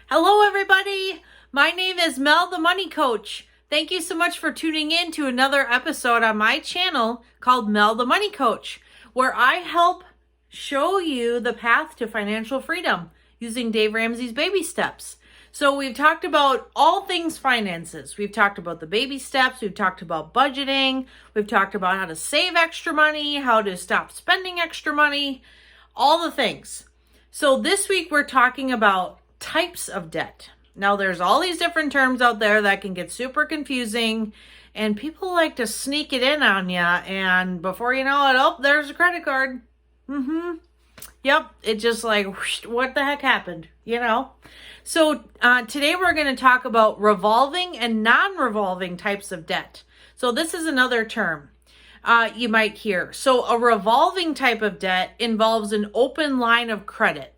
Hello, everybody. My name is Mel, the Money Coach. Thank you so much for tuning in to another episode on my channel called Mel, the Money Coach, where I help show you the path to financial freedom using Dave Ramsey's baby steps. So we've talked about all things finances. We've talked about the baby steps. We've talked about budgeting. We've talked about how to save extra money, how to stop spending extra money, all the things. So this week we're talking about types of debt. Now there's all these different terms out there that can get super confusing, and people like to sneak it in on you, and before you know it, oh, there's a credit card. Yep, it just like, whoosh, what the heck happened, So today we're going to talk about revolving and non-revolving types of debt. So this is another term you might hear. So a revolving type of debt involves an open line of credit.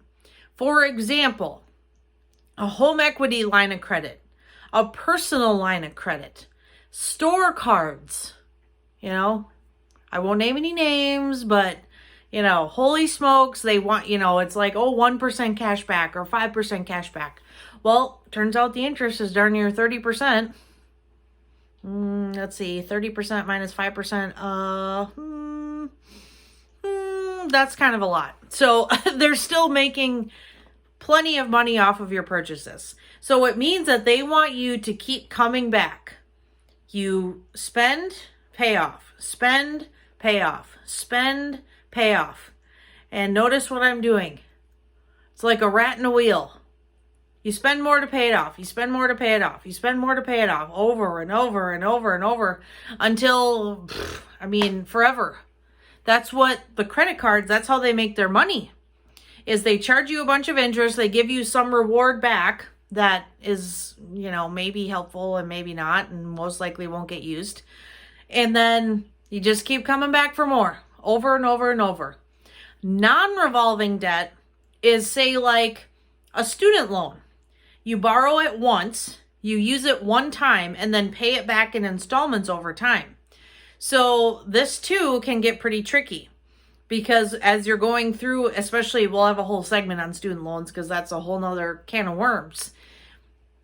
For example, a home equity line of credit, a personal line of credit, store cards, I won't name any names, but, holy smokes, they want, it's like, 1% cash back or 5% cash back. Well, turns out the interest is darn near 30%. Let's see, 30% minus 5%. That's kind of a lot. So they're still making plenty of money off of your purchases. So it means that they want you to keep coming back. You spend, pay off, spend, pay off, spend, pay off. And notice what I'm doing. It's like a rat in a wheel. You spend more to pay it off. You spend more to pay it off. You spend more to pay it off over and over and over and over until, forever. That's what the credit cards, that's how they make their money. Is they charge you a bunch of interest, they give you some reward back that is, maybe helpful and maybe not, and most likely won't get used. And then you just keep coming back for more, over and over and over. Non-revolving debt is, say, like a student loan. You borrow it once, you use it one time, and then pay it back in installments over time. So this too can get pretty tricky. Because as you're going through, especially, we'll have a whole segment on student loans because that's a whole nother can of worms.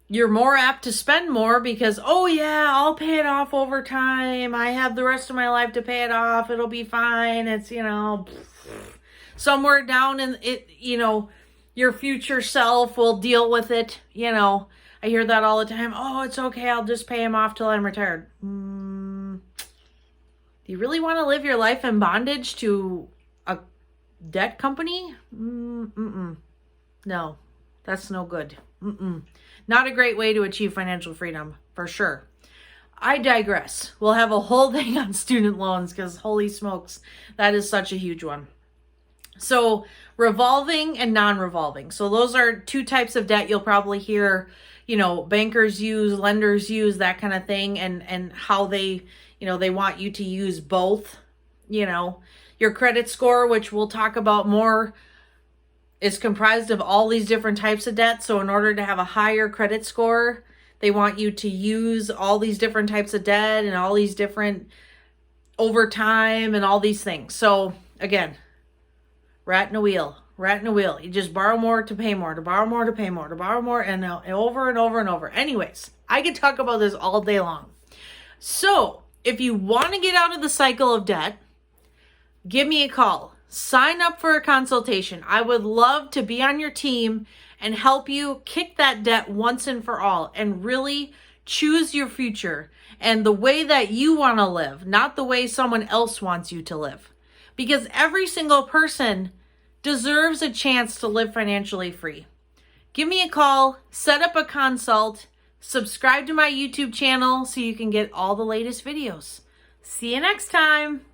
You're more apt to spend more because, oh yeah, I'll pay it off over time. I have the rest of my life to pay it off. It'll be fine. It's, somewhere down in it, your future self will deal with it. I hear that all the time. Oh, it's okay. I'll just pay him off till I'm retired. Do you really want to live your life in bondage to a debt company? No, that's no good. Not a great way to achieve financial freedom, for sure. I digress. We'll have a whole thing on student loans because holy smokes, that is such a huge one. So revolving and non-revolving. So those are two types of debt you'll probably hear, bankers use, lenders use, that kind of thing, and how they they want you to use both. Your credit score, which we'll talk about more, is comprised of all these different types of debt. So in order to have a higher credit score, they want you to use all these different types of debt and all these different over time and all these things. So again, rat in a wheel. You just borrow more to pay more, to borrow more to pay more, to borrow more, and over and over and over. Anyways, I could talk about this all day long. So if you want to get out of the cycle of debt, give me a call. Sign up for a consultation. I would love to be on your team and help you kick that debt once and for all and really choose your future and the way that you want to live, not the way someone else wants you to live. Because every single person deserves a chance to live financially free. Give me a call, set up a consult, subscribe to my YouTube channel so you can get all the latest videos. See you next time.